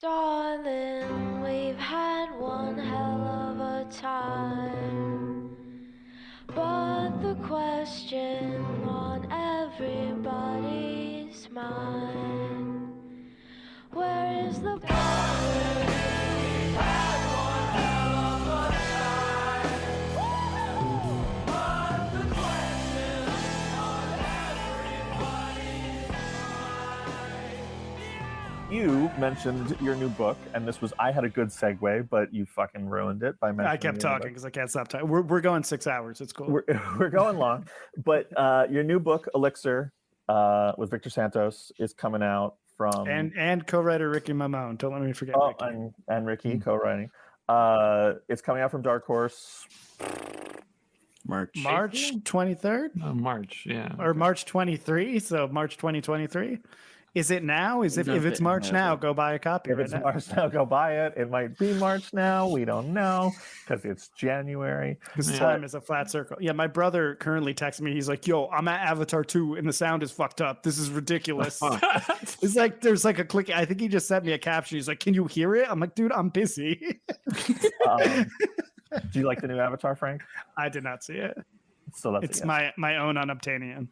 Darling, we've had one hell of a time, but the question on everybody's mind, where is the You mentioned your new book, and I had a good segue, but you fucking ruined it by mentioning. I kept talking because I can't stop talking. We're going 6 hours. It's cool. We're going long, but your new book, ELIXIR, with Victor Santos, is coming out from and co-writer Ricky Mamone. Don't let me forget. Ricky. And Ricky co-writing. It's coming out from Dark Horse. March 23rd. March, yeah, or March 23. So March 2023. Is it now? If it's March now, go buy a copy. If it's March now, go buy it. It might be March now. We don't know because it's January. Because time is a flat circle. Yeah, my brother currently texts me. He's like, "Yo, I'm at Avatar 2 and the sound is fucked up. This is ridiculous." It's like there's like a click. I think he just sent me a caption. He's like, "Can you hear it?" I'm like, "Dude, I'm busy." Do you like the new Avatar, Frank? I did not see it. So it's my own Unobtainium.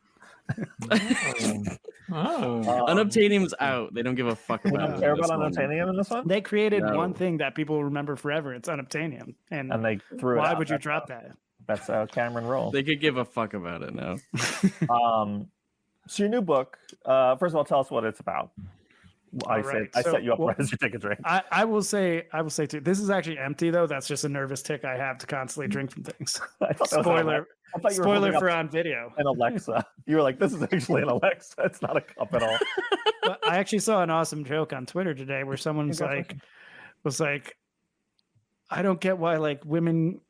Unobtainium's out. They don't give a fuck about it. They don't care about Unobtainium in this one? They created one thing that people will remember forever. It's Unobtainium. And they threw it out. Why would you drop that? That's how Cameron rolls. They could give a fuck about it now. So your new book, first of all, tell us what it's about. I set you up right as you take a drink. I will say too, this is actually empty though. That's just a nervous tick I have to constantly drink from things. Spoiler for on video. An Alexa. You were like, this is actually an Alexa. It's not a cup at all. But I actually saw an awesome joke on Twitter today where someone was like, I don't get why like women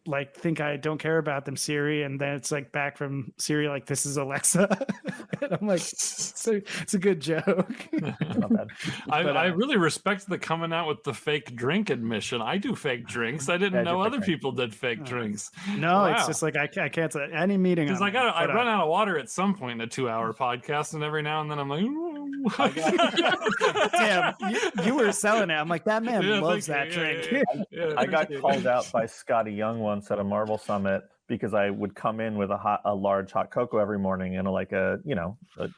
like think I don't care about them, Siri, and then it's like back from Siri like, this is Alexa. And I'm like, it's a good joke. Not bad. I really respect the coming out with the fake drink admission. I do fake drinks. I didn't know other people did fake drinks. No, wow. It's just like I can't say any meeting because I run out of water at some point in a 2-hour podcast, and every now and then I'm like, damn, you were selling it. I'm like, that man loves that drink. I got called out by Scotty Young once at a Marvel Summit because I would come in with a large hot cocoa every morning in a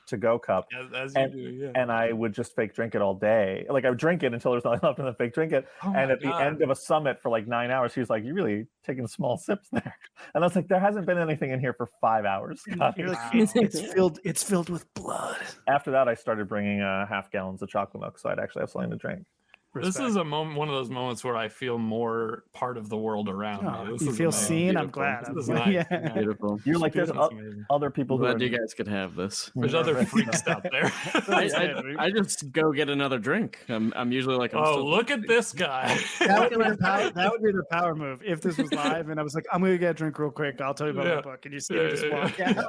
to-go cup, and I would just fake drink it all day. Like I would drink it until there was nothing left, and then fake drink it. And at the end of a summit for like 9 hours, he was like, "You're really taking small sips there." And I was like, "There hasn't been anything in here for 5 hours." You're like, it's filled with blood. After that, I started bringing half gallons of chocolate milk, so I'd actually have something to drink. Respect. This is one of those moments where I feel more part of the world around me. You feel seen? I'm glad. Nice. Beautiful. You're like, there's other people. Glad you guys could have this. There's other freaks out there. I just go get another drink. I'm usually like, look at this guy. That would be the power move. If this was live and I was like, I'm gonna get a drink real quick. I'll tell you about my book, and you see me just walk out.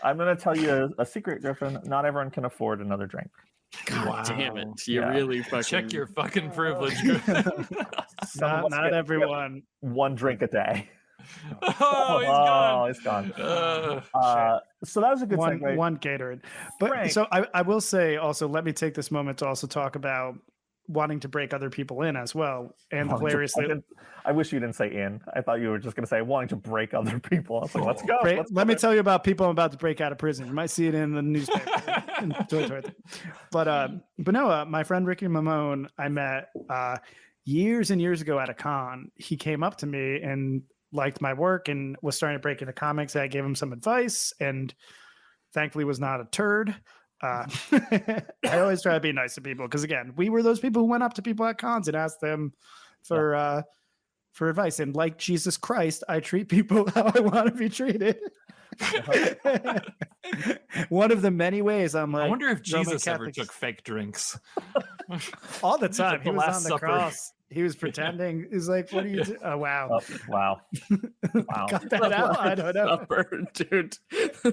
I'm gonna tell you a secret, Griffin. Not everyone can afford another drink. God damn it! You really fucking check your fucking privilege. not everyone. One drink a day. He's gone. So that was a good segue. One Gatorade. But Frank. So I will say also, let me take this moment to also talk about wanting to break other people in as well. And hilariously, I wish you didn't say in. I thought you were just going to say wanting to break other people. I was like, let's go. Let me tell you about people I'm about to break out of prison. You might see it in the newspaper. But no, my friend Ricky Mamone, I met years and years ago at a con. He came up to me and liked my work and was starting to break into comics. I gave him some advice and thankfully was not a turd. I always try to be nice to people because again, we were those people who went up to people at cons and asked them for advice. And like Jesus Christ, I treat people how I want to be treated. One of the many ways I'm like, I wonder if Jesus ever took fake drinks. All the time. He was on the cross. He was pretending. He's like, what are you doing? Oh, wow. Wow. Got that out? I don't know. Supper, dude.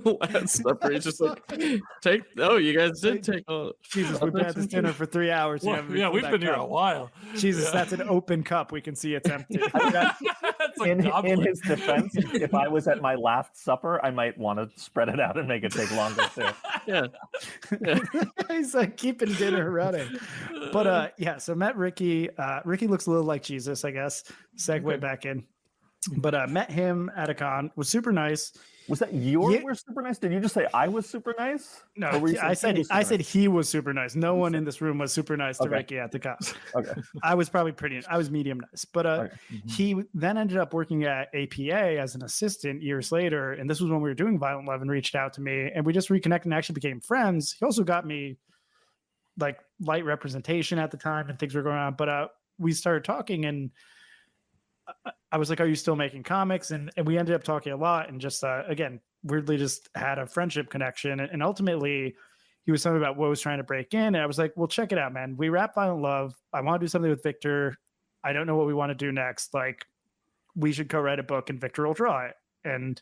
Last Supper. He's just like, you guys did take. Jesus, we've had this dinner for 3 hours. Well, we've been here a while. Jesus, that's an open cup. We can see it's empty. That's in his defense, if I was at my last supper, I might want to spread it out and make it take longer too. Yeah. He's like keeping dinner running. But so met Ricky. Ricky looks a little like Jesus, I guess. Segue back in. But met him at a con, was super nice. Was that were super nice? Did you just say I was super nice? No, I said he was super nice. No one in this room was super nice to Ricky at the con. Okay. I was medium nice. But he then ended up working at APA as an assistant years later. And this was when we were doing Violent Love, and reached out to me, and we just reconnected and actually became friends. He also got me like light representation at the time, and things were going on. But we started talking, and I was like, are you still making comics? And we ended up talking a lot, and just, again, weirdly just had a friendship connection. And ultimately he was something about what was trying to break in. And I was like, well, check it out, man. We wrap Violent Love. I want to do something with Victor. I don't know what we want to do next. Like, we should co-write a book and Victor will draw it. And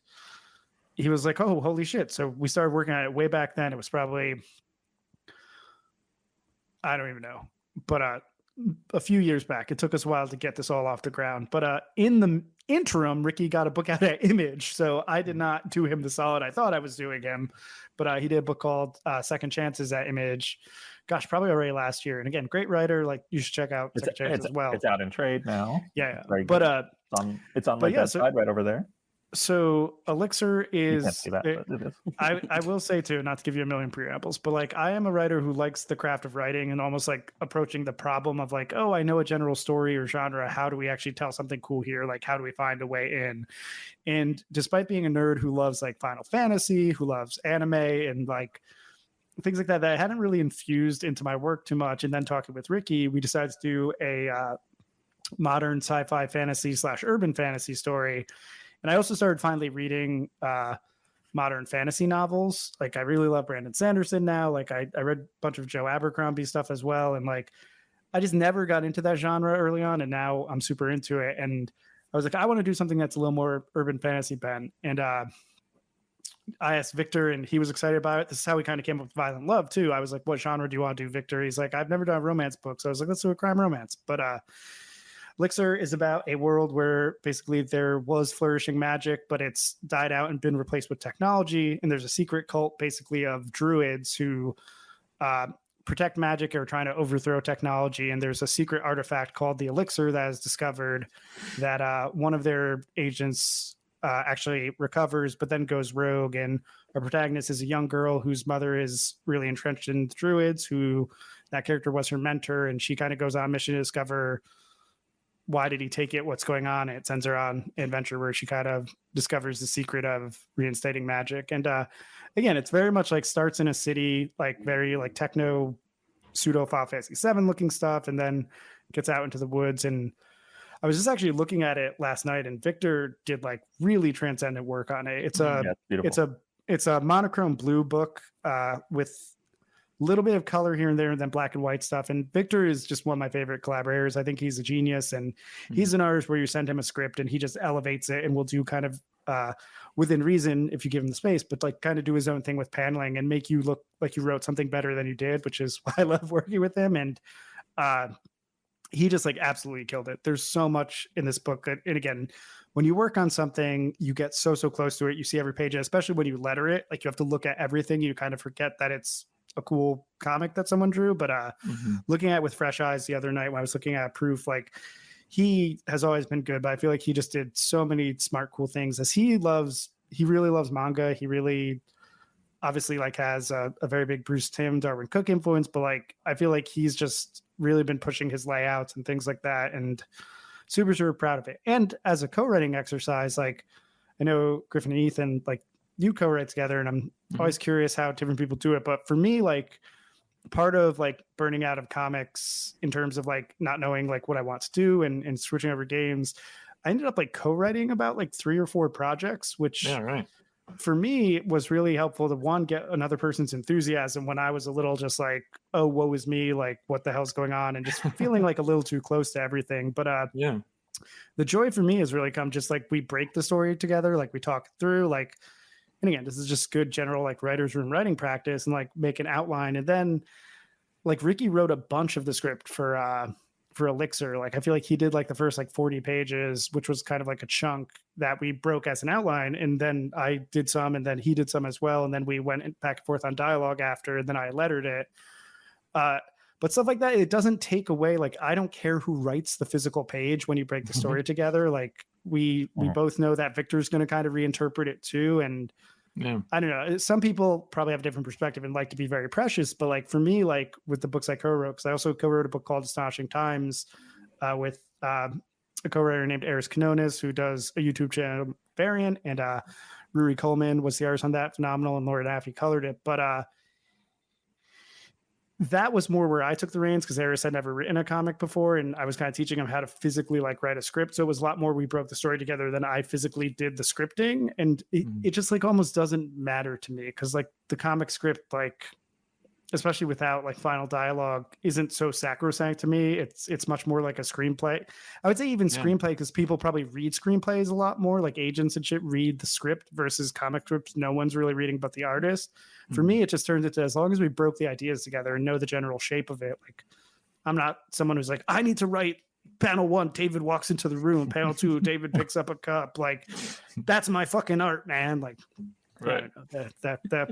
he was like, oh, holy shit. So we started working on it way back then. It was probably, I don't even know, but, a few years back. It took us a while to get this all off the ground, but in the interim, Ricky got a book out at Image, so I did not do him the solid I thought I was doing him, but he did a book called Second Chances at Image. Gosh, probably already last year. And again, great writer. Like, you should check out Second Chances as well. It's out in trade now. Yeah. But it's on my side right over there. So ELIXIR is, you can't see that, but it is. I will say too, not to give you a million preambles, but like, I am a writer who likes the craft of writing and almost like approaching the problem of like, oh, I know a general story or genre. How do we actually tell something cool here? Like, how do we find a way in? And despite being a nerd who loves like Final Fantasy, who loves anime and like things like that I hadn't really infused into my work too much. And then talking with Ricky, we decided to do a modern sci-fi fantasy / urban fantasy story. And I also started finally reading modern fantasy novels. Like, I really love Brandon Sanderson now. Like, I read a bunch of Joe Abercrombie stuff as well. And like, I just never got into that genre early on. And now I'm super into it. And I was like, I want to do something that's a little more urban fantasy bent. And I asked Victor, and he was excited about it. This is how we kind of came up with Violent Love too. I was like, what genre do you want to do, Victor? He's like, I've never done a romance book. So I was like, let's do a crime romance. But ELIXIR is about a world where basically there was flourishing magic, but it's died out and been replaced with technology. And there's a secret cult basically of druids who protect magic or are trying to overthrow technology. And there's a secret artifact called the ELIXIR that is discovered that one of their agents actually recovers, but then goes rogue. And our protagonist is a young girl whose mother is really entrenched in druids, who that character was her mentor. And she kind of goes on a mission to discover why did he take it? What's going on? It sends her on an adventure where she kind of discovers the secret of reinstating magic. And again, it's very much like starts in a city, like very like techno pseudo Final Fantasy VII looking stuff, and then gets out into the woods. And I was just actually looking at it last night, and Victor did like really transcendent work on it. It's a monochrome blue book with little bit of color here and there, and then black and white stuff. And Victor is just one of my favorite collaborators. I think he's a genius, and he's an artist where you send him a script and he just elevates it and will do kind of within reason if you give him the space, but like kind of do his own thing with paneling and make you look like you wrote something better than you did, which is why I love working with him. And he just like absolutely killed it. There's so much in this book that, and again, when you work on something, you get so close to it. You see every page, and especially when you letter it, like you have to look at everything. You kind of forget that it's a cool comic that someone drew. But looking at it with fresh eyes the other night when I was looking at proof, like he has always been good, but I feel like he just did so many smart, cool things as he really loves manga. He really obviously like has a very big Bruce Timm, Darwin Cook influence, but like, I feel like he's just really been pushing his layouts and things like that. And super proud of it. And as a co-writing exercise, like I know Griffin and Ethan, like you co-write together, and I'm always curious how different people do it. But for me, like part of like burning out of comics in terms of like not knowing like what I want to do and switching over games, I ended up like co-writing about like 3 or 4 projects, which for me was really helpful to one, get another person's enthusiasm when I was a little just like, oh, woe is me, like what the hell's going on, and just feeling like a little too close to everything. But the joy for me has really come just like we break the story together, like we talk through, like, and again, this is just good general like writer's room writing practice, and like make an outline. And then like Ricky wrote a bunch of the script for for ELIXIR. Like I feel like he did like the first like 40 pages, which was kind of like a chunk that we broke as an outline, and then I did some, and then he did some as well, and then we went back and forth on dialogue after, and then I lettered it. But stuff like that, it doesn't take away, like, I don't care who writes the physical page when you break the story together. Like we both know that Victor's going to kind of reinterpret it too. And I don't know, some people probably have a different perspective and like to be very precious. But like for me, like with the books I co-wrote, because I also co-wrote a book called Astonishing Times with a co-writer named Eris Kanonis, who does a YouTube channel Variant, and Ruri Coleman was the artist on that, phenomenal, and Laura Daffy colored it. But that was more where I took the reins, because Eris had never written a comic before, and I was kind of teaching him how to physically like write a script. So it was a lot more we broke the story together than I physically did the scripting. And it just like almost doesn't matter to me, because like the comic script, like especially without like final dialogue, isn't so sacrosanct to me. It's much more like a screenplay. I would say even screenplay, because people probably read screenplays a lot more, like agents and shit read the script versus comic strips. No one's really reading but the artist. For me, it just turns into, as long as we broke the ideas together and know the general shape of it, like I'm not someone who's like, I need to write panel 1, David walks into the room, panel 2, David picks up a cup. Like that's my fucking art, man. Like right.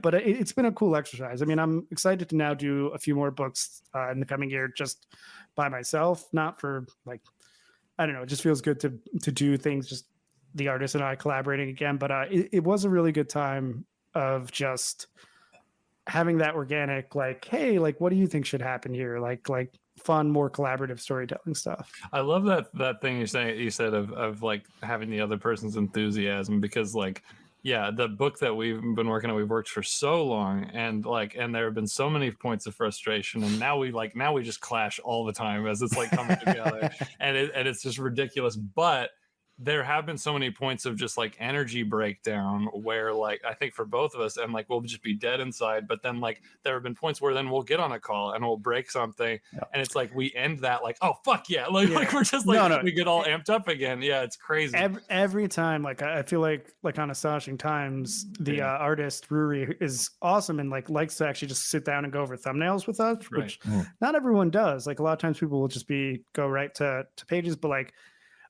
But it's been a cool exercise. I mean, I'm excited to now do a few more books in the coming year, just by myself, not for like, I don't know. It just feels good to do things, just the artist and I collaborating again. But it was a really good time of just having that organic, like, hey, like, what do you think should happen here? Like fun, more collaborative storytelling stuff. I love that thing you said of like having the other person's enthusiasm, because like, yeah, the book that we've been working on, we've worked for so long, and there have been so many points of frustration, and now we just clash all the time as it's like coming together, and it's just ridiculous. But there have been so many points of just like energy breakdown where like I think for both of us, and like we'll just be dead inside, but then like there have been points where then we'll get on a call and we'll break something, and it's like we end that like, oh fuck yeah, like we're just like we get all amped up again. It's crazy every time. Like I feel like on Astonishing Times, the artist Ruri is awesome and like likes to actually just sit down and go over thumbnails with us, which not everyone does. Like a lot of times people will just go right to pages, but like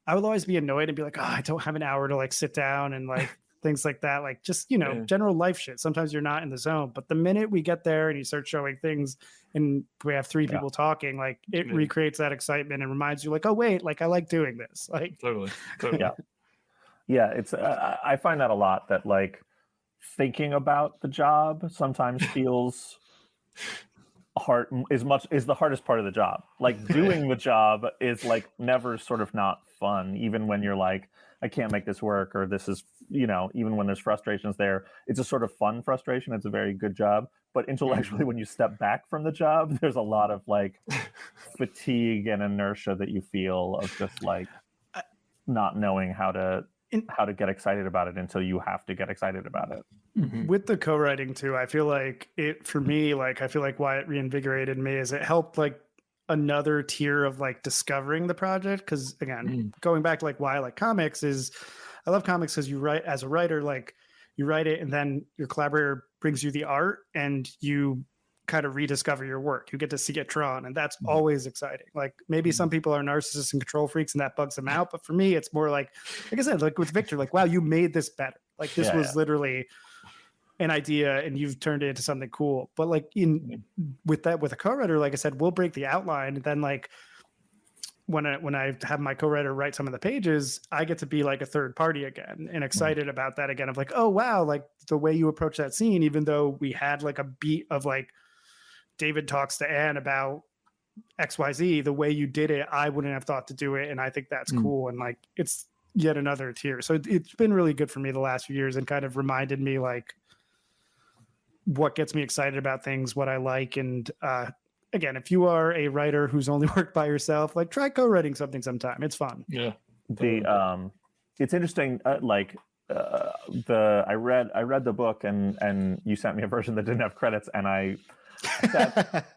I would always be annoyed and be like, oh, I don't have an hour to like sit down and like things like that. Like just, general life shit. Sometimes you're not in the zone, but the minute we get there and you start showing things and we have 3 people talking, like it recreates that excitement and reminds you like, oh wait, like I like doing this. Like totally. Yeah. It's, I find that a lot, that like thinking about the job sometimes feels hard, is the hardest part of the job. Like doing the job is like never sort of not fun, even when you're like, I can't make this work, or this is, even when there's frustrations there, it's a sort of fun frustration. It's a very good job. But intellectually, when you step back from the job, there's a lot of like fatigue and inertia that you feel of just like not knowing how to get excited about it until you have to get excited about it. With the co-writing too, I feel like it, for me, like I feel like why it reinvigorated me is it helped like another tier of like discovering the project. Because again, going back to like why I like comics is I love comics because you write as a writer, like you write it and then your collaborator brings you the art and you kind of rediscover your work. You get to see it drawn, and that's always exciting. Like maybe some people are narcissists and control freaks and that bugs them out, but for me it's more like I said, like with Victor, like wow, you made this better. Like this was literally an idea and you've turned it into something cool. But like with a co-writer, like I said, we'll break the outline, and then like when I have my co-writer write some of the pages, I get to be like a third party again and excited about that again, of like, oh wow, like the way you approach that scene, even though we had like a beat of like David talks to Anne about XYZ, the way you did it, I wouldn't have thought to do it. And I think that's cool. And like, it's yet another tier. So it's been really good for me the last few years and kind of reminded me like what gets me excited about things, what I like. And again, if you are a writer who's only worked by yourself, like try co-writing something sometime. It's fun. Yeah. It's interesting. I read the book and you sent me a version that didn't have credits, and I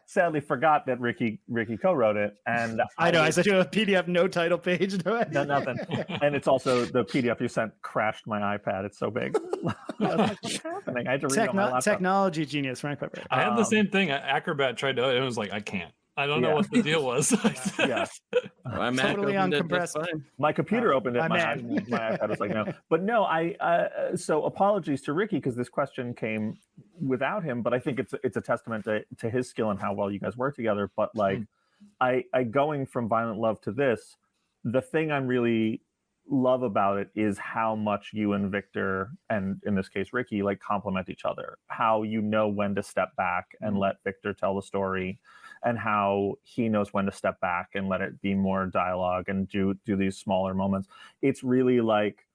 sadly forgot that Ricky co-wrote it. And I know I sent you a PDF, no title page, no nothing. And it's also the PDF you sent crashed my iPad. It's so big. I was like, what's happening? I had to read it on my laptop. Technology genius, Frank Barbiere. I had the same thing. Acrobat tried to, it was like, I can't. I don't know what the deal was. Yeah. My Mac Totally opened it just uncompressed. fine. My computer opened it. My man. iPad was like, no. But no, so apologies to Ricky because this question came without him, but I think it's a testament to his skill and how well you guys work together. But like, I going from Violent Love to this, the thing I'm really love about it is how much you and Victor, and in this case Ricky, like complement each other. How you know when to step back and let Victor tell the story, and how he knows when to step back and let it be more dialogue and do these smaller moments. It's really like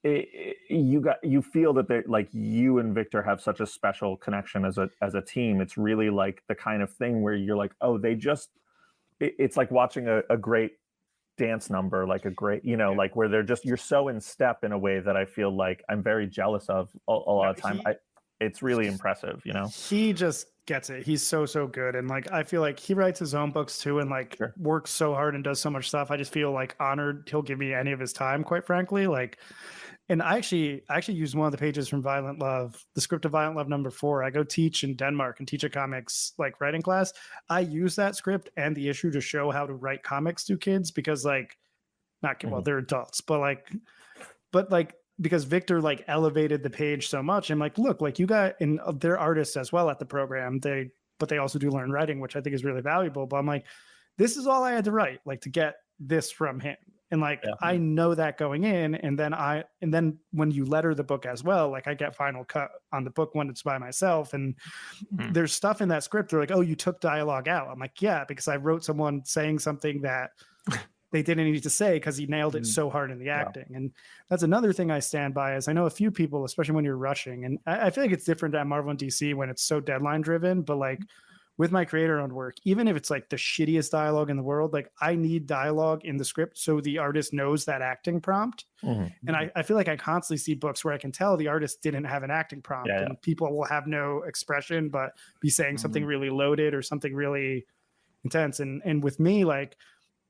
you feel that like you and Victor have such a special connection as a team. It's really like the kind of thing where you're like, oh, it's like watching a great dance number, like a great, like where you're so in step in a way that I feel like I'm very jealous of a lot of time. It's really impressive, He just gets it. He's so good, and like I feel like he writes his own books too, and like works so hard and does so much stuff. I just feel like honored he'll give me any of his time, quite frankly. Like, and I actually used one of the pages from Violent Love, the script of Violent Love #4. I go teach in Denmark and teach a comics like writing class. I use that script and the issue to show how to write comics to kids because like they're adults, but because Victor like elevated the page so much. And like, look, like you got, and they're artists as well at the program. But they also do learn writing, which I think is really valuable. But I'm like, this is all I had to write, like to get this from him. And like, I know that going in, and then when you letter the book as well, like I get final cut on the book when it's by myself. And there's stuff in that script. They're like, oh, you took dialogue out. I'm like, yeah, because I wrote someone saying something that they didn't need to say because he nailed it so hard in the acting. And that's another thing I stand by is I know a few people, especially when you're rushing, and I feel like it's different at Marvel and DC when it's so deadline driven, but like with my creator owned work, even if it's like the shittiest dialogue in the world, like I need dialogue in the script so the artist knows that acting prompt. And I feel like I constantly see books where I can tell the artist didn't have an acting prompt and people will have no expression, but be saying something really loaded or something really intense. And with me, like,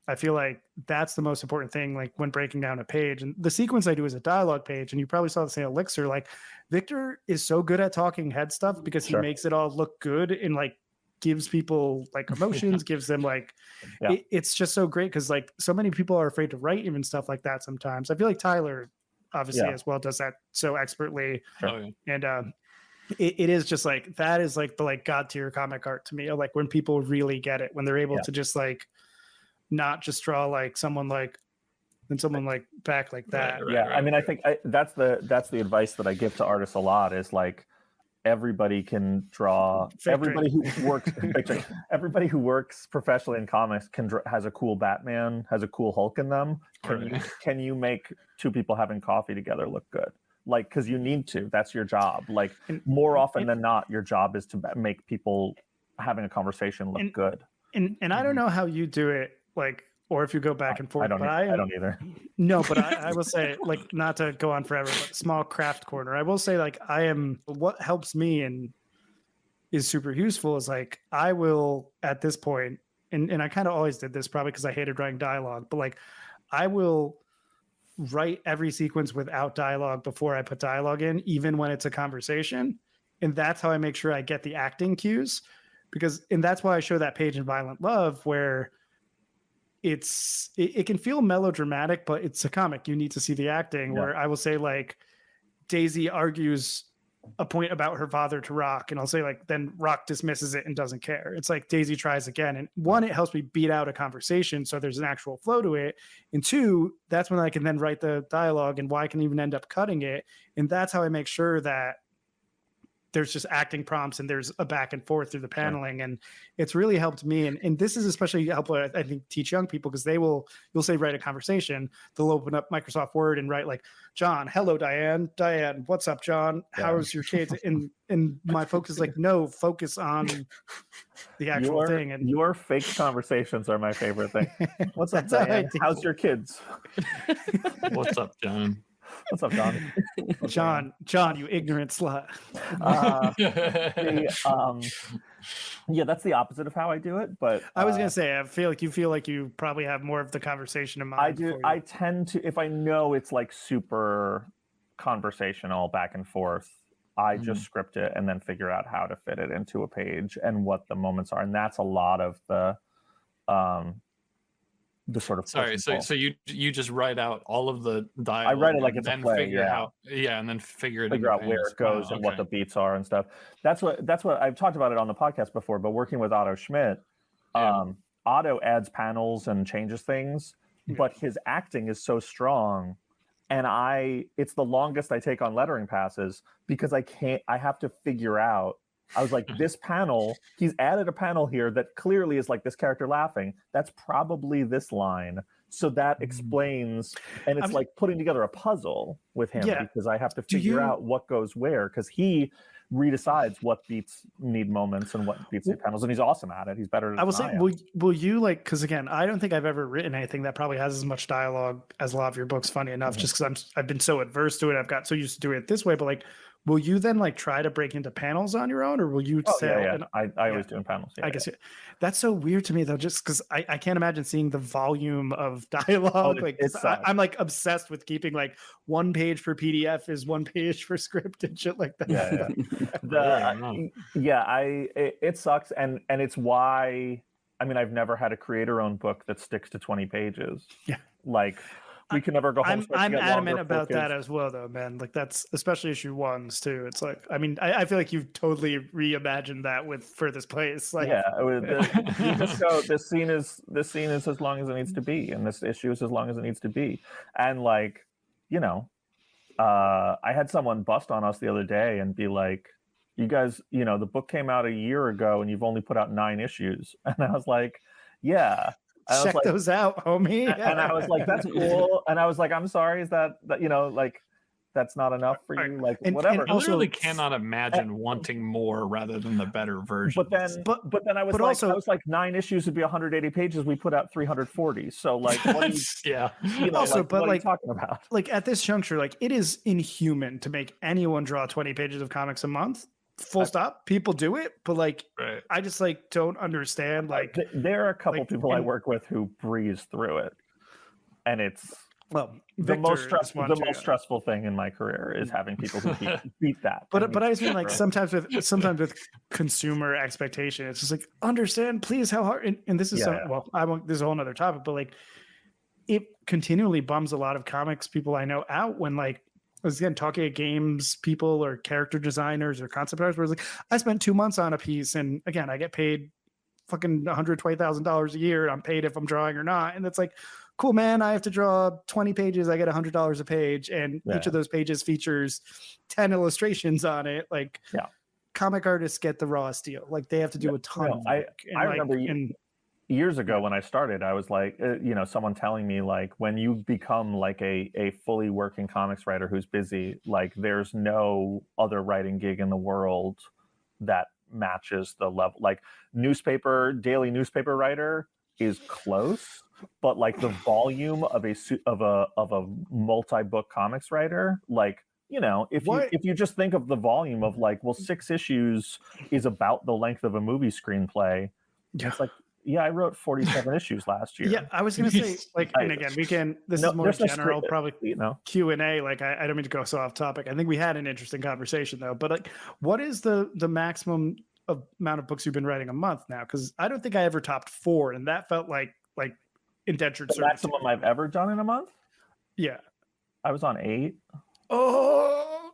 I feel like that's the most important thing, like when breaking down a page. And the sequence I do is a dialogue page, and you probably saw this in ELIXIR. Like Victor is so good at talking head stuff because he makes it all look good and like gives people like emotions, gives them like it's just so great because like so many people are afraid to write even stuff like that sometimes. I feel like Tyler obviously as well does that so expertly. And it is just like that is like the like god tier comic art to me, like when people really get it, when they're able to just like not just draw like someone like and someone like back like that. I mean, I think that's the advice that I give to artists a lot is like everybody can draw. Everybody who works professionally in comics has a cool Batman, has a cool Hulk in them. Can you make two people having coffee together look good? Like, because you need to. That's your job. Like more often than not, your job is to make people having a conversation look good. And I don't know how you do it, like, or if you go back and forth. I don't either. No, but I will say, like, not to go on forever, but small craft corner. I will say, like, what helps me and is super useful is like, I will at this point, and I kind of always did this probably because I hated writing dialogue, but like, I will write every sequence without dialogue before I put dialogue in, even when it's a conversation. And that's how I make sure I get the acting cues. And that's why I show that page in Violent Love where it can feel melodramatic, but it's a comic. You need to see the acting where I will say like Daisy argues a point about her father to Rock, and I'll say like, then Rock dismisses it and doesn't care. It's like Daisy tries again. And one, it helps me beat out a conversation so there's an actual flow to it. And two, that's when I can then write the dialogue and why I can even end up cutting it. And that's how I make sure that there's just acting prompts and there's a back and forth through the paneling. And it's really helped me. And this is especially helpful, I think, teach young people because you'll say, write a conversation. They'll open up Microsoft Word and write like, John, hello, Diane, what's up, John? How's your kids? And my focus is like, no, focus on the actual thing. And your fake conversations are my favorite thing. What's up, Diane? How's your kids? What's up, John? What's up, John? John, you ignorant slut. That's the opposite of how I do it. But I was gonna say, I feel like you probably have more of the conversation in mind. I do. I tend to, if I know it's like super conversational back and forth, I just script it and then figure out how to fit it into a page and what the moments are. And that's a lot of the sort of so you just write out all of the dialogue. I write it like it's a play, and then figure out where it goes and what the beats are and stuff. That's what I've talked about it on the podcast before, but working with Otto Schmidt, Otto adds panels and changes things, but his acting is so strong, and it's the longest I take on lettering passes because I have to figure out. I was like, this panel, he's added a panel here that clearly is like this character laughing. That's probably this line. So that explains, and it's like putting together a puzzle with him because I have to figure out what goes where, because he redecides what beats need moments and what beats need panels, and he's awesome at it. He's better at it. I will say, will you like, because again, I don't think I've ever written anything that probably has as much dialogue as a lot of your books, funny enough, just because I've been so adverse to it. I've got so used to doing it this way, but like, will you then like try to break into panels on your own, or will you say? I always do in panels. I guess that's so weird to me though, just because I can't imagine seeing the volume of dialogue. I'm like obsessed with keeping like 1 page per PDF is 1 page per script and shit like that. It sucks, and it's why. I mean, I've never had a creator-owned book that sticks to 20 pages. Yeah, like. We can never go home. I'm adamant about that as well, though, man. Like that's especially issue 1s too. It's like, I mean, I feel like you've totally reimagined that for this place. Like, this scene is as long as it needs to be, and this issue is as long as it needs to be. And like, I had someone bust on us the other day and be like, "You guys, the book came out a year ago, and you've only put out 9 issues." And I was like, "Yeah." Check those out, homie. And I was like, that's cool. And I was like, I'm sorry, is that like that's not enough for you? Like whatever. I literally cannot imagine wanting more rather than the better version. But then I was I was like 9 issues would be 180 pages. We put out 340. So like what are you also, like, but what like are you talking about? Like at this juncture, like it is inhuman to make anyone draw 20 pages of comics a month. Full stop. People do it, but like I just like don't understand. Like there are a couple people I work with who breeze through it, and it's the most stressful thing in my career is having people who beat that. But I just mean like sometimes with consumer expectation, it's just like understand please how hard. And this is this is a whole nother topic, but like it continually bums a lot of comics people I know out when like. Again, talking to games people or character designers or concept artists, where it's like, I spent 2 months on a piece, and again, I get paid fucking $120,000 a year. I'm paid if I'm drawing or not, and it's like, cool, man. I have to draw 20 pages. I get $100 a page, and each of those pages features 10 illustrations on it. Like, comic artists get the raw deal. Like, they have to do a ton. Of work. I remember. Years ago when I started, I was like, someone telling me like, when you become like a fully working comics writer who's busy, like there's no other writing gig in the world that matches the level. Like daily newspaper writer is close, but like the volume of a multi-book comics writer, like, if you just think of the volume of like, well, 6 issues is about the length of a movie screenplay. It's like, I wrote 47 issues last year. Yeah, I was going to say, like, and again, this is more general, probably Q&A. Like, I don't mean to go so off topic. I think we had an interesting conversation, though. But, like, what is the maximum amount of books you've been writing a month now? Because I don't think I ever topped 4, and that felt like indentured servitude. The maximum I've ever done in a month? Yeah. I was on 8. Oh!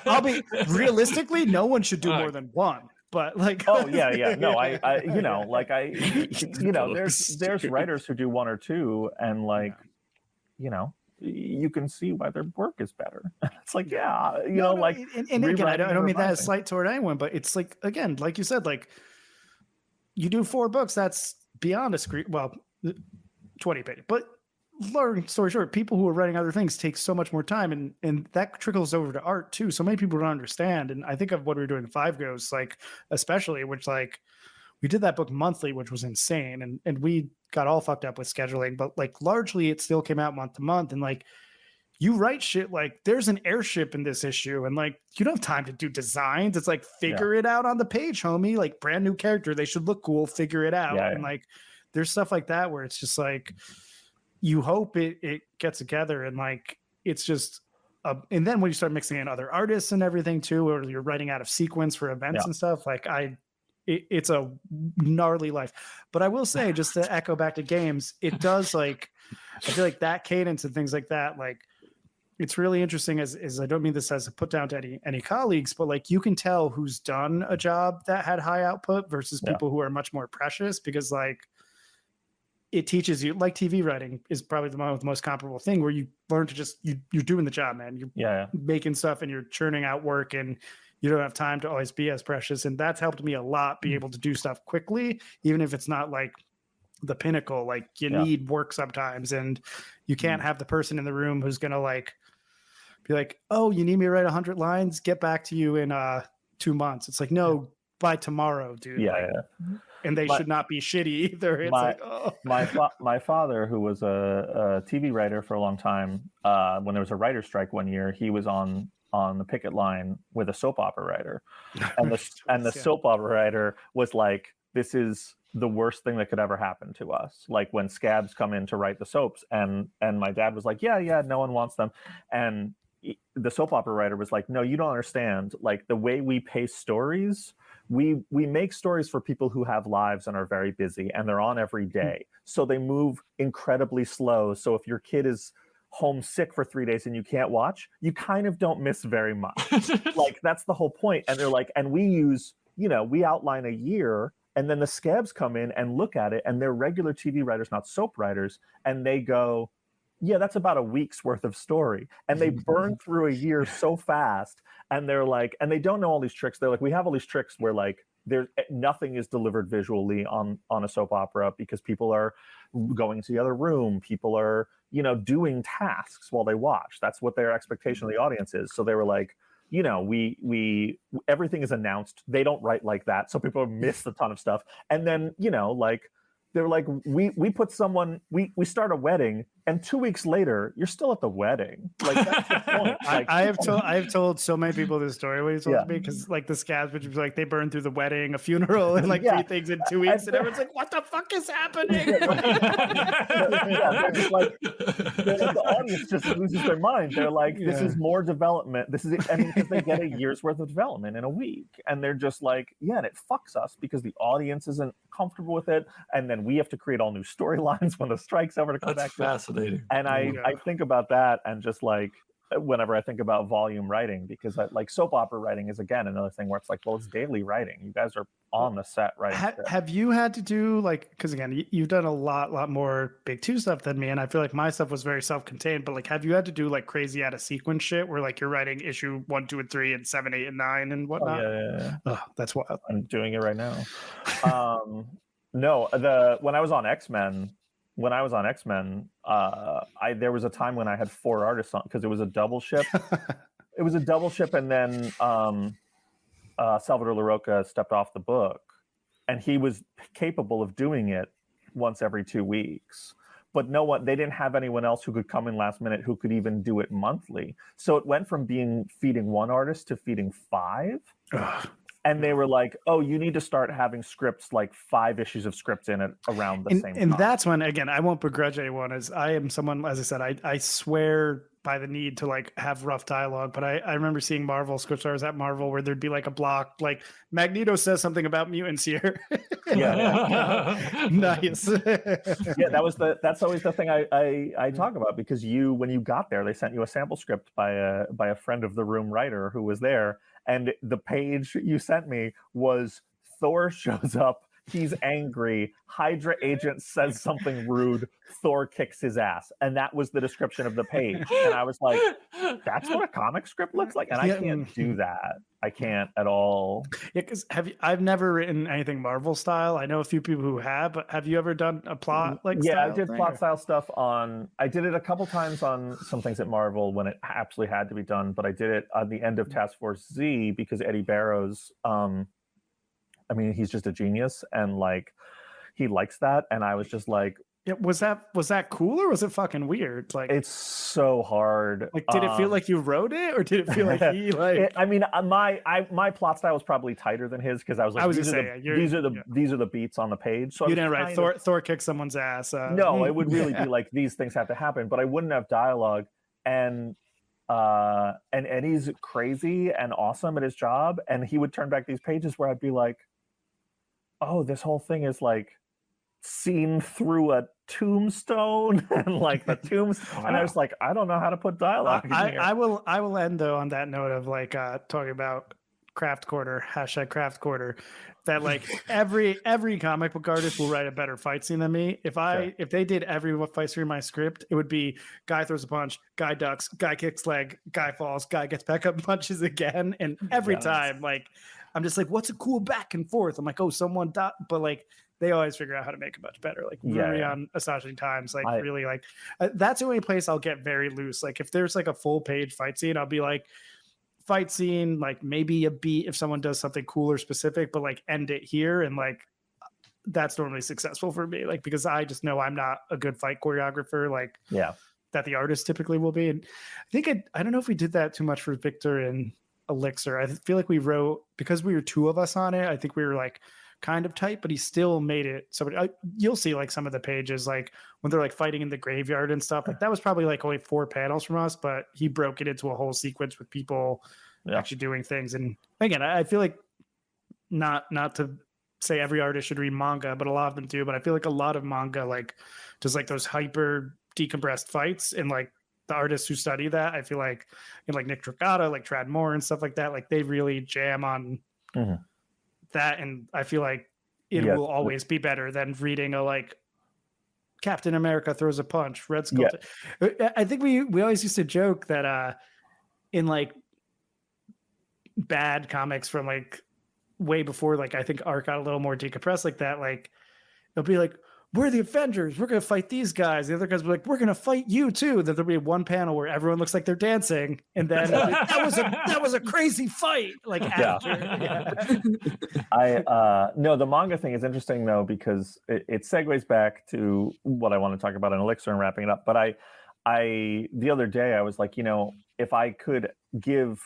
I'll be realistically, no one should do more than 1. But like, no, there's writers who do 1 or 2, and like, you can see why their work is better. It's like, and again, I don't mean that as slight toward anyone, but it's like, again, like you said, like you do 4 books, that's beyond a screen. Well, 20 pages, but long story short, people who are writing other things take so much more time, and that trickles over to art too. So many people don't understand. And I think of what we were doing in 5 Goes, like especially, which like we did that book monthly, which was insane, and we got all fucked up with scheduling, but like largely it still came out month to month. And like you write shit like there's an airship in this issue, and like you don't have time to do designs. It's like figure it out on the page, homie. Like brand new character, they should look cool, figure it out. And like there's stuff like that where it's just like you hope it gets together, and like it's just and then when you start mixing in other artists and everything too, or you're writing out of sequence for events and stuff, like it's a gnarly life. But I will say, just to echo back to games, it does like, I feel like that cadence and things like that, like it's really interesting as I don't mean this as a put down to any colleagues, but like you can tell who's done a job that had high output versus people who are much more precious, because like it teaches you, like TV writing is probably the most comparable thing, where you learn to just, you're doing the job, man. You're making stuff and you're churning out work, and you don't have time to always be as precious. And that's helped me a lot, be able to do stuff quickly, even if it's not like the pinnacle. Like you need work sometimes, and you can't have the person in the room who's going to like be like, oh, you need me to write 100 lines, get back to you in 2 months. It's like, no, by tomorrow, dude. And they should not be shitty either. It's my father, who was a TV writer for a long time, when there was a writer's strike one year, he was on the picket line with a soap opera writer, and the soap opera writer was like, this is the worst thing that could ever happen to us. Like when scabs come in to write the soaps, and my dad was like, yeah, no one wants them. And the soap opera writer was like, no, you don't understand. Like the way we pace stories, we make stories for people who have lives and are very busy, and they're on every day. So they move incredibly slow. So if your kid is homesick for 3 days and you can't watch, you kind of don't miss very much. Like that's the whole point. And they're like, and we use, we outline a year, and then the scabs come in and look at it, and they're regular TV writers, not soap writers. And they go, yeah, that's about a week's worth of story. And they burn through a year so fast. And they're like, and they don't know all these tricks. They're like, we have all these tricks where like nothing is delivered visually on a soap opera, because people are going to the other room. People are, doing tasks while they watch. That's what their expectation of the audience is. So they were like, we everything is announced. They don't write like that. So people miss a ton of stuff. And then, like, they're like, we put someone, we start a wedding, and 2 weeks later, you're still at the wedding. Like that's the point. Like, I have told so many people this story when he told me, because like the scabs, which was like they burned through the wedding, a funeral, and like 3 things in 2 weeks, and everyone's like, what the fuck is happening? They're just like, the audience just loses their mind. They're like, this is more development. This is, because they get a year's worth of development in a week, and they're just like, and it fucks us because the audience isn't comfortable with it, and then we have to create all new storylines when the strike's over to come back. Fascinating. And I think about that, and just like whenever I think about volume writing, because like soap opera writing is again another thing where it's like, well, it's daily writing. You guys are on the set writing. Have you had to do like, because again, you've done a lot more Big Two stuff than me, and I feel like my stuff was very self-contained, but like, have you had to do like crazy out of sequence shit where like you're writing issue 1, 2, and 3 and 7, 8, and 9 and whatnot? Oh, that's wild. I'm doing it right now. No, when I was on X-Men, there was a time when I had 4 artists on, because it was a double ship. It was a double ship, and then Salvador LaRocca stepped off the book, and he was capable of doing it once every 2 weeks. But they didn't have anyone else who could come in last minute who could even do it monthly. So it went from feeding 1 artist to feeding 5. And they were like, oh, you need to start having scripts, like 5 issues of scripts in it around the same time. And that's when, again, I won't begrudge anyone, as I am someone, as I said, I swear by the need to like have rough dialogue. But I remember seeing Marvel scripts. I was at Marvel where there'd be like a block, like Magneto says something about mutants here. Nice. That's always the thing I talk about, because when you got there, they sent you a sample script by a friend of the room writer who was there. And the page you sent me was Thor shows up, he's angry, Hydra agent says something rude, Thor kicks his ass. And that was the description of the page. And I was like, that's what a comic script looks like? And I can't do that. I can't at all. Yeah, because I've never written anything Marvel style. I know a few people who have, but have you ever done a plot like I did plot style stuff I did it a couple times on some things at Marvel when it absolutely had to be done, but I did it on the end of Task Force Z because Eddie Barrows, he's just a genius, and like he likes that, and I was just like, was that cool, or was it fucking weird? Like, it's so hard. Like, did it feel like you wrote it, or did it feel like he like? My plot style was probably tighter than his, because I was like, these are the beats on the page. So you didn't write Thor kicks someone's ass. No, it would really be like, these things have to happen, but I wouldn't have dialogue. And and he's crazy and awesome at his job, and he would turn back these pages where I'd be like, oh, this whole thing is like seen through a tombstone and like the tombstone. And I was like, I don't know how to put dialogue in here. I will end though on that note of like talking about craft quarter, #craft quarter, that like every comic book artist will write a better fight scene than me. If they did every fight scene in my script, it would be guy throws a punch, guy ducks, guy kicks leg, guy falls, guy gets back up and punches again. And every time, like, I'm just like, what's a cool back and forth? I'm like, oh, someone died. But like, they always figure out how to make it much better. Like very on Astonishing Times, like really like that's the only place I'll get very loose. Like if there's like a full page fight scene, I'll be like, fight scene, like maybe a beat if someone does something cool or specific, but like end it here. And like, that's normally successful for me. Like, because I just know I'm not a good fight choreographer, like that the artist typically will be. And I think I don't know if we did that too much for Victor and ELIXIR. I feel like we wrote, because we were two of us on it, I think we were like kind of tight, but he still made it. So you'll see like some of the pages, like when they're like fighting in the graveyard and stuff, like that was probably like only 4 panels from us, but he broke it into a whole sequence with people actually doing things. And again, I feel like not to say every artist should read manga, but a lot of them do. But I feel like a lot of manga, like just like those hyper decompressed fights, and like the artists who study that, I feel like, and like Nick Dragata, like Trad Moore and stuff like that, like they really jam on that. And I feel like it will always be better than reading a like Captain America throws a punch, Red Skull. I think we always used to joke that in like bad comics from like way before, like I think art got a little more decompressed like that, like it'll be like, we're the Avengers, we're gonna fight these guys. The other guys were like, we're gonna fight you too. Then there'll be one panel where everyone looks like they're dancing, and then that was a crazy fight. Like after, no, the manga thing is interesting though, because it segues back to what I want to talk about in ELIXIR and wrapping it up. But I the other day I was like, you know, if I could give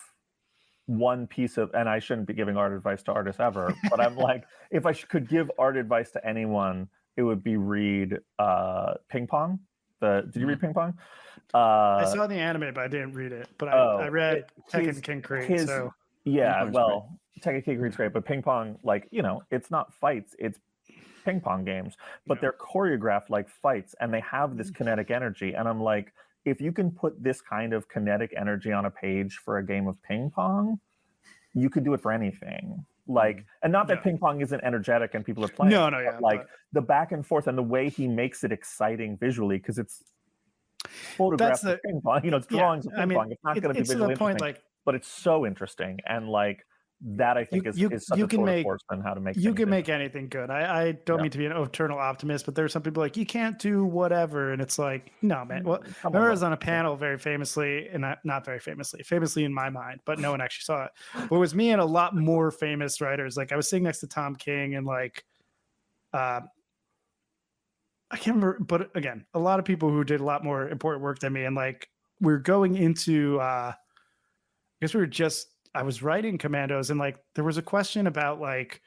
one piece of, and I shouldn't be giving art advice to artists ever, but I'm like, if I could give art advice to anyone, it would be read Ping Pong. Did you read Ping Pong? I saw the anime, but I didn't read it. But I read Tekken King Creed. Tekken King Creed's great, but Ping Pong, like, you know, it's not fights, it's ping pong games, but they're choreographed like fights, and they have this kinetic energy. And I'm like, if you can put this kind of kinetic energy on a page for a game of ping pong, you could do it for anything. Like, and not that ping pong isn't energetic and people are playing. But the back and forth and the way he makes it exciting visually, because it's photographs of ping pong. You know, it's drawings of ping pong. It's not going to be visually interesting, like, but it's so interesting. And like that, I think is such a tour de force on how to make. You can make anything good. I don't mean to be an eternal optimist, but there's some people like, you can't do whatever, and it's like, no, man. Well, I was on a panel very famously, and not very famously in my mind, but no one actually saw it. But it was me and a lot more famous writers. Like I was sitting next to Tom King, and like, I can't remember, but again, a lot of people who did a lot more important work than me, and like we're going into, I guess I was writing Commandos, and like there was a question about like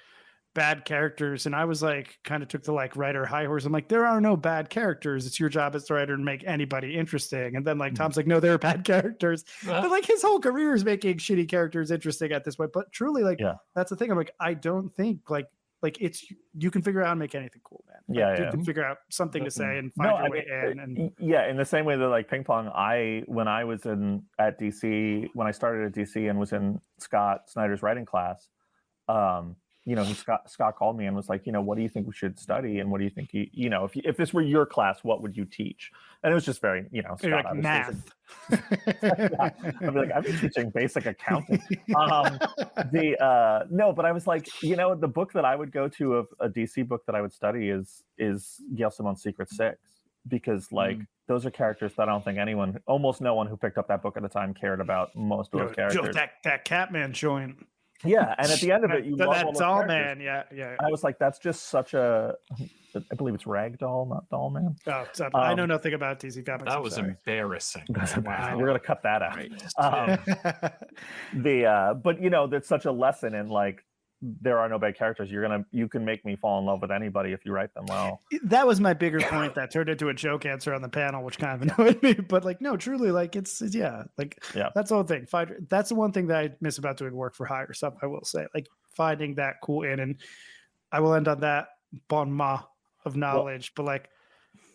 bad characters, and I was like kind of took the like writer high horse. I'm like, there are no bad characters. It's your job as the writer to make anybody interesting. And then like Tom's like, no, there are bad characters. But like his whole career is making shitty characters interesting at this point. But truly, like that's the thing. I'm like, I don't think like it's, you can figure out how to make anything cool, man. Like, you can figure out something to say and find your way in. And in the same way that like ping pong, when I was at DC, when I started at DC and was in Scott Snyder's writing class, you know, Scott called me and was like, you know, what do you think we should study, and what do you think you know, if this were your class, what would you teach? And it was just very, you know, Scott, like math. I'd be like, I've been teaching basic accounting. No, but I was like, you know, the book that I would go to of a DC book that I would study is Gail Simone's Secret Six, because like those are characters that I don't think almost no one who picked up that book at the time cared about most of those characters. That Catman joint. Yeah, and at the end of it, you love all those doll characters. man. Yeah. I was like, that's just such a, I believe it's Ragdoll, not Doll Man. Oh, I know nothing about DC Comics. That was embarrassing. Wow. We're gonna cut that out. But you know, there's such a lesson in like there are no bad characters. You can make me fall in love with anybody if you write them well. That was my bigger point that turned into a joke answer on the panel, which kind of annoyed me. But like, no, truly, like that's the whole thing. That's the one thing that I miss about doing work for hire stuff. I will say, like finding that cool in, and I will end on that bon mot of knowledge. But like,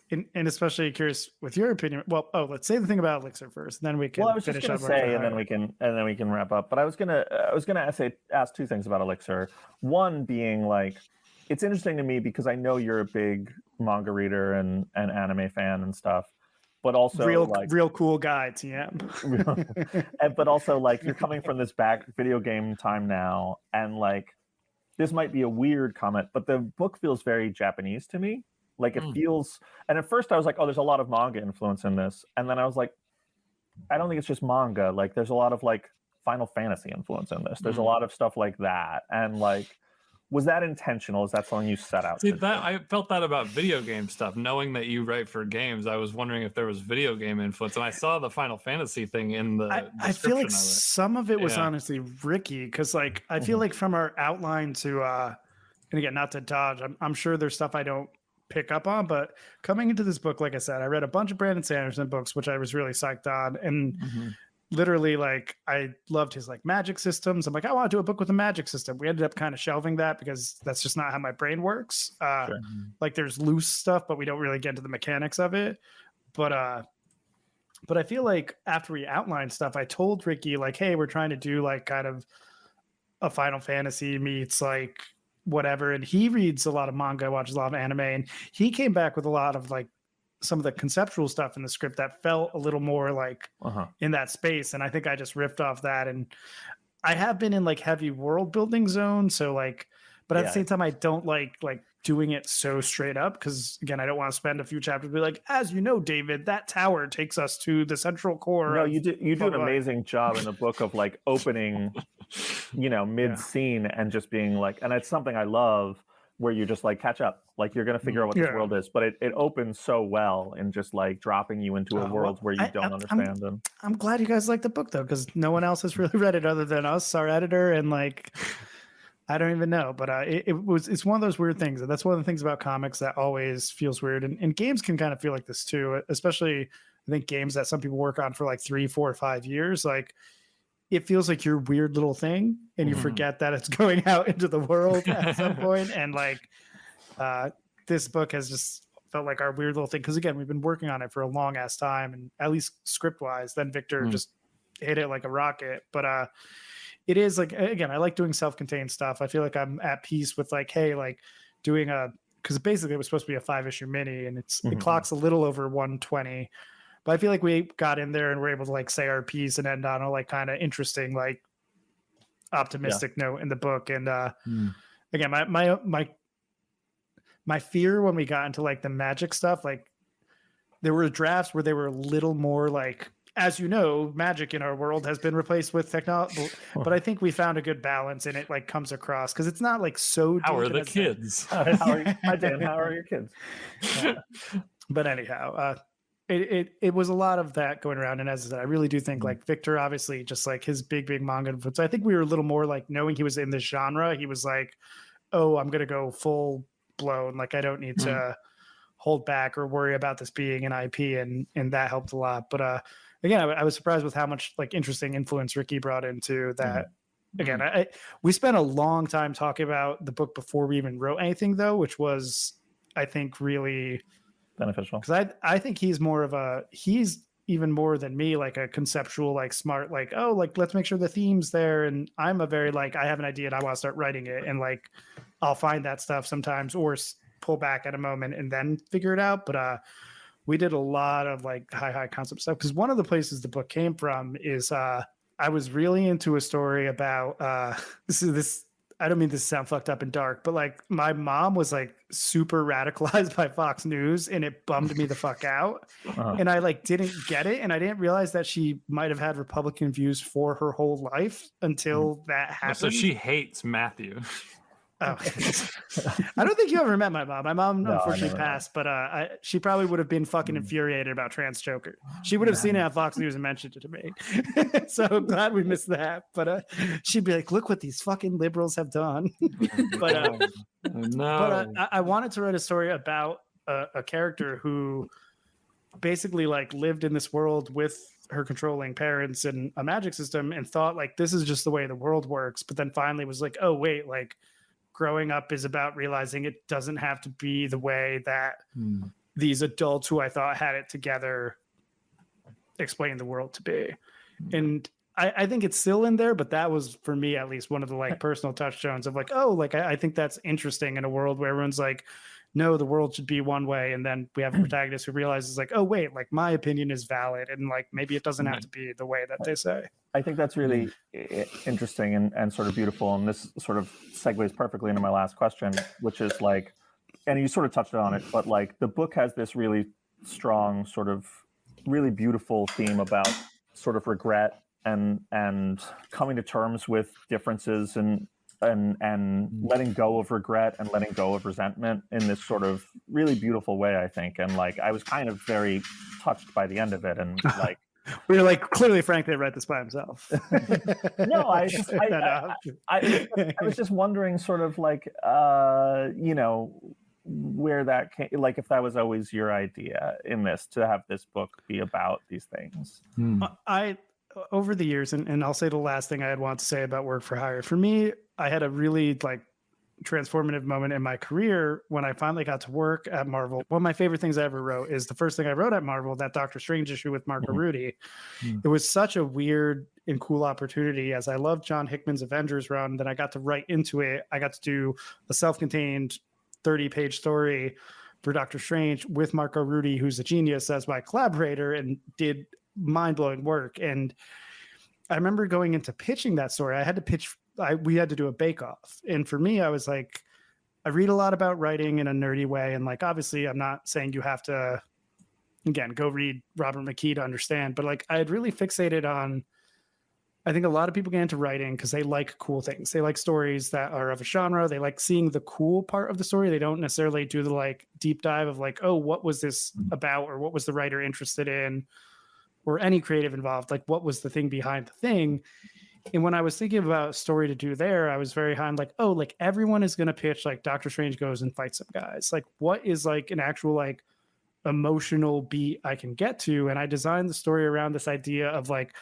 and especially curious with your opinion. Well, let's say the thing about ELIXIR first, and then we can. Well, I was just going to say, and then we can wrap up. But I was gonna ask two things about ELIXIR. One being like, it's interesting to me because I know you're a big manga reader and anime fan and stuff, but also real cool guy, TM. But also like you're coming from this back video game time now, and like this might be a weird comment, but the book feels very Japanese to me. Like it feels, and at first I was like, oh, there's a lot of manga influence in this. And then I was like, I don't think it's just manga. Like there's a lot of like Final Fantasy influence in this. There's a lot of stuff like that. And like, was that intentional? Is that something you set out to do? I felt that about video game stuff. Knowing that you write for games, I was wondering if there was video game influence. And I saw the Final Fantasy thing in the I feel like some of it was honestly Ricky. Cause like, I feel like from our outline to, and again, not to dodge, I'm sure there's stuff I don't pick up on, but coming into this book, like I said, I read a bunch of Brandon Sanderson books, which I was really psyched on, and literally like I loved his like magic systems. I'm like, I want to do a book with a magic system. We ended up kind of shelving that because that's just not how my brain works. Like there's loose stuff, but we don't really get into the mechanics of it. But I feel like after we outlined stuff, I told Ricky like, hey, we're trying to do like kind of a Final Fantasy meets like whatever, and he reads a lot of manga, watches a lot of anime, and he came back with a lot of like some of the conceptual stuff in the script that felt a little more like in that space. And I think I just riffed off that, and I have been in like heavy world building zone, so like, but at the same time I don't like doing it so straight up, because again, I don't want to spend a few chapters be like, as you know, David, that tower takes us to the central core. No, you do an amazing job in the book of like opening mid scene and just being like, and it's something I love, where you're just like, catch up, like you're going to figure out what this world is, but it opens so well in just like dropping you into a world where you don't understand them. I'm glad you guys like the book though, because no one else has really read it other than us, our editor, and like I don't even know, but it's one of those weird things, and that's one of the things about comics that always feels weird, and games can kind of feel like this too, especially I think games that some people work on for like 3, 4, 5 years, like it feels like your weird little thing, and you forget that it's going out into the world at some point. And like this book has just felt like our weird little thing, because again, we've been working on it for a long ass time, and at least script wise, then Victor just hit it like a rocket. But it is like, again, I like doing self-contained stuff. I feel like I'm at peace with like, hey, like doing because basically it was supposed to be a 5-issue mini, and it clocks a little over 120. But I feel like we got in there and we're able to like say our piece and end on a like kind of interesting, like optimistic note in the book. And again, my fear when we got into like the magic stuff, like there were drafts where they were a little more like, as you know, magic in our world has been replaced with technology, but I think we found a good balance, and it like comes across because it's not like so. How are the kids? Hi Dan, how are your kids? But anyhow, it was a lot of that going around, and as I said, I really do think like Victor, obviously, just like his big manga influence. I think we were a little more like, knowing he was in this genre, he was like, oh, I'm gonna go full blown, like I don't need to hold back or worry about this being an IP, and that helped a lot. But again, I was surprised with how much like interesting influence Ricky brought into that. Again, we spent a long time talking about the book before we even wrote anything, though, which was, I think, really beneficial, because I think he's even more than me, like a conceptual, like smart, like, oh, like let's make sure the theme's there. And I'm a very like, I have an idea and I want to start writing it, and like I'll find that stuff sometimes or pull back at a moment and then figure it out. But we did a lot of like high concept stuff, because one of the places the book came from is I was really into a story about this. I don't mean this to sound fucked up and dark, but like my mom was like super radicalized by Fox News, and it bummed me the fuck out. And I like didn't get it, and I didn't realize that she might have had Republican views for her whole life until that happened. So she hates Matthew. Oh, I don't think you ever met my mom. My mom unfortunately passed, but she probably would have been fucking infuriated about Trans Joker. She would have seen it on Fox News and mentioned it to me. So I'm glad we missed that. But she'd be like, "Look what these fucking liberals have done." But I wanted to write a story about a character who basically like lived in this world with her controlling parents and a magic system and thought like this is just the way the world works, but then finally was like, oh wait, like growing up is about realizing it doesn't have to be the way that these adults who I thought had it together explain the world to be. And I think it's still in there, but that was for me at least one of the like personal touchstones of like, oh, like I think that's interesting in a world where everyone's like, no, the world should be one way. And then we have a protagonist who realizes like, oh, wait, like my opinion is valid. And like, maybe it doesn't have to be the way that they say. I think that's really interesting and sort of beautiful. And this sort of segues perfectly into my last question, which is like, and you sort of touched on it, but like the book has this really strong sort of really beautiful theme about sort of regret and coming to terms with differences and letting go of regret and letting go of resentment in this sort of really beautiful way, I think. And like, I was kind of very touched by the end of it. And like, we were like, clearly Frank didn't write this by himself. No, I was just wondering sort of like, you know, where that came, like if that was always your idea in this, to have this book be about these things. Over the years, and I'll say the last thing I'd want to say about work for hire. For me, I had a really like transformative moment in my career when I finally got to work at Marvel. One of my favorite things I ever wrote is the first thing I wrote at Marvel, that Doctor Strange issue with Marco Rudy. It was such a weird and cool opportunity, as I loved John Hickman's Avengers run, that I got to write into it. I got to do a self-contained 30-page story for Doctor Strange with Marco Rudy, who's a genius, as my collaborator, and did mind-blowing work. And I remember going into pitching that story, we had to do a bake-off. And for me, I was like, I read a lot about writing in a nerdy way. And like, obviously I'm not saying you have to, again, go read Robert McKee to understand, but like I had really fixated on, I think a lot of people get into writing because they like cool things. They like stories that are of a genre. They like seeing the cool part of the story. They don't necessarily do the like deep dive of like, oh, what was this about? Or what was the writer interested in? Or any creative involved, like what was the thing behind the thing? And when I was thinking about a story to do there, I was very high on like, oh, like everyone is going to pitch like Doctor Strange goes and fights some guys. Like what is like an actual like emotional beat I can get to? And I designed the story around this idea of like,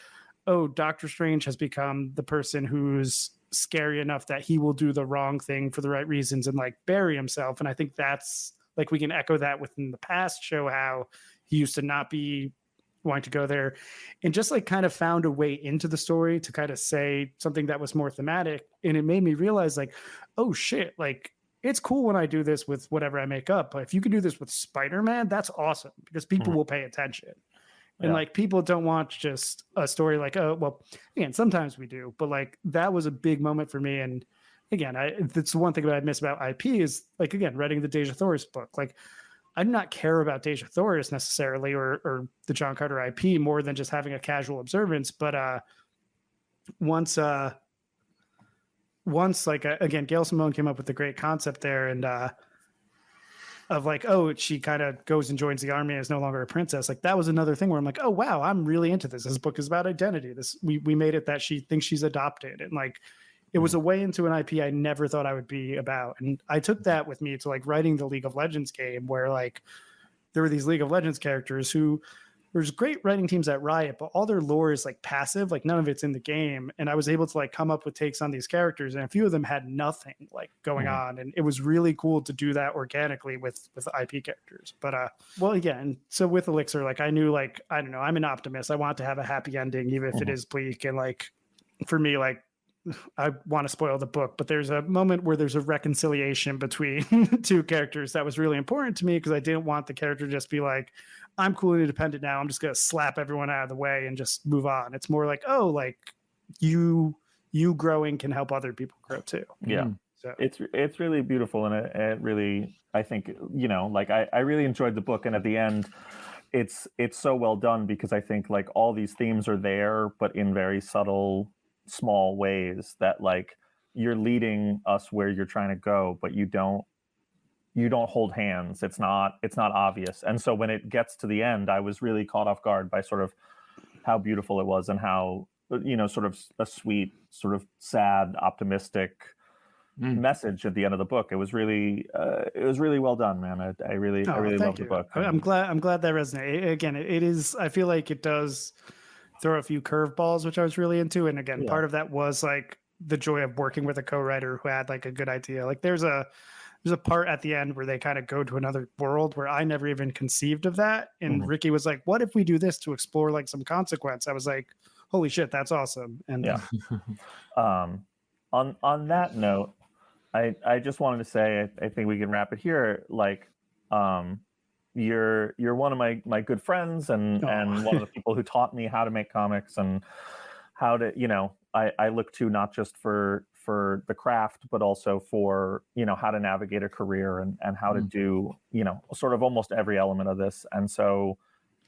oh, Doctor Strange has become the person who's scary enough that he will do the wrong thing for the right reasons and like bury himself. And I think that's like, we can echo that within the past show, how he used to not be wanting to go there, and just like kind of found a way into the story to kind of say something that was more thematic. And it made me realize like, oh shit, like it's cool when I do this with whatever I make up, but if you can do this with Spider-Man, that's awesome, because people will pay attention. And like people don't want just a story like, oh, well, again, sometimes we do, but like that was a big moment for me. And again, that's one thing that I miss about IP is like, again, writing the Deja Thoris book. Like I do not care about Deja Thoris necessarily or the John Carter IP more than just having a casual observance. But once like, again, Gail Simone came up with a great concept there, and of like, oh, she kind of goes and joins the army and is no longer a princess. Like that was another thing where I'm like, oh, wow, I'm really into this. This book is about identity. We made it that she thinks she's adopted. And like, it was a way into an IP I never thought I would be about. And I took that with me to like writing the League of Legends game, where like there were these League of Legends characters who there's great writing teams at Riot, but all their lore is like passive, like none of it's in the game. And I was able to like come up with takes on these characters, and a few of them had nothing like going on. And it was really cool to do that organically with IP characters. But well, again, so with ELIXIR, like I knew, like, I don't know, I'm an optimist. I want to have a happy ending, even if it is bleak. And like, for me, like, I want to spoil the book, but there's a moment where there's a reconciliation between two characters that was really important to me, because I didn't want the character to just be like, I'm cool and independent now, I'm just going to slap everyone out of the way and just move on. It's more like, oh, like you growing can help other people grow too. Yeah. So it's really beautiful. And it really, I think, you know, like I really enjoyed the book. And at the end, it's so well done, because I think like all these themes are there, but in very subtle, small ways that like leading us where you're trying to go, but you don't hold hands. It's not obvious. And so when it gets to the end, I was really caught off guard by sort of how beautiful it was and how, sort of a sweet, sort of sad, optimistic message at the end of the book. It was really well done, man. I really loved the book. I'm glad that resonated. Again, it is, I feel like it does throw a few curveballs, which I was really into. And again, part of that was like the joy of working with a co-writer who had like a good idea. Like there's a part at the end where they kind of go to another world where I never even conceived of that. And Ricky was like, what if we do this to explore like some consequence? I was like, holy shit, that's awesome. And on that note, I just wanted to say, I think we can wrap it here. Like, you're one of my good friends and one of the people who taught me how to make comics and how to, I look to not just for the craft, but also for, how to navigate a career and how to do, sort of almost every element of this. And so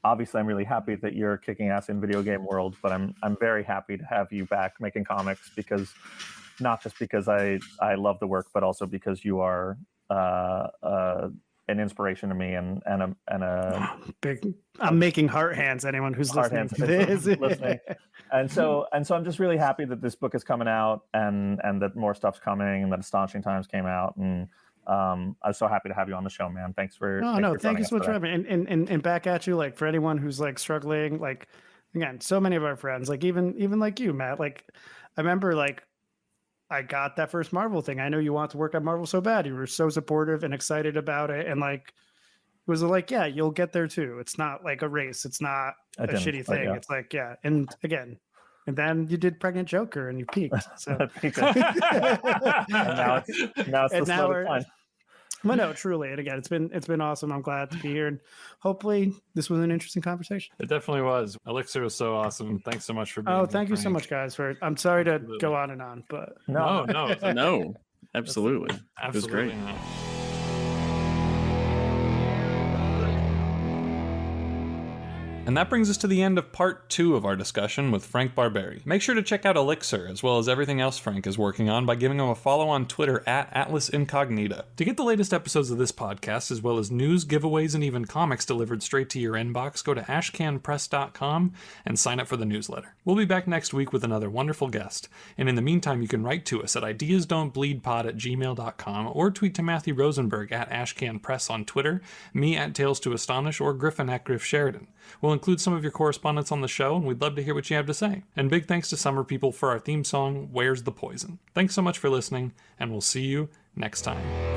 obviously I'm really happy that you're kicking ass in video game world, but I'm very happy to have you back making comics, because not just because I love the work, but also because you are an inspiration to me and a big. I'm making heart hands. Anyone who's listening to this. Listening. And so I'm just really happy that this book is coming out and that more stuff's coming and that Astonishing Times came out, and I'm so happy to have you on the show, man. Thank you so much for having me. And back at you, like for anyone who's like struggling, like again, so many of our friends, like even like you, Matt, like I remember like I got that first Marvel thing. I know you want to work on Marvel so bad. You were so supportive and excited about it. And like, it was like, yeah, you'll get there too. It's not like a race. It's not a shitty thing. Yeah. It's like, yeah. And again, and then you did Pregnant Joker and you peaked. So and now it's the slow decline. Well, no, truly. And again, it's been awesome. I'm glad to be here. And hopefully this was an interesting conversation. It definitely was. ELIXIR was so awesome. Thanks so much for being here. Thank you so much, guys. I'm sorry to go on and on, but no. No, absolutely. It was great. Not. And that brings us to the end of part 2 of our discussion with Frank Barbiere. Make sure to check out ELIXIR, as well as everything else Frank is working on, by giving him a follow on Twitter at Atlas Incognita. To get the latest episodes of this podcast, as well as news, giveaways, and even comics delivered straight to your inbox, go to ashcanpress.com and sign up for the newsletter. We'll be back next week with another wonderful guest. And in the meantime, you can write to us at ideasdon'tbleedpod@gmail.com or tweet to Matthew Rosenberg at ashcanpress on Twitter, me at Tales to Astonish, or Griffin at Griff Sheridan. We'll include some of your correspondence on the show, and we'd love to hear what you have to say. And big thanks to Summer People for our theme song, Where's the Poison? Thanks so much for listening, and we'll see you next time.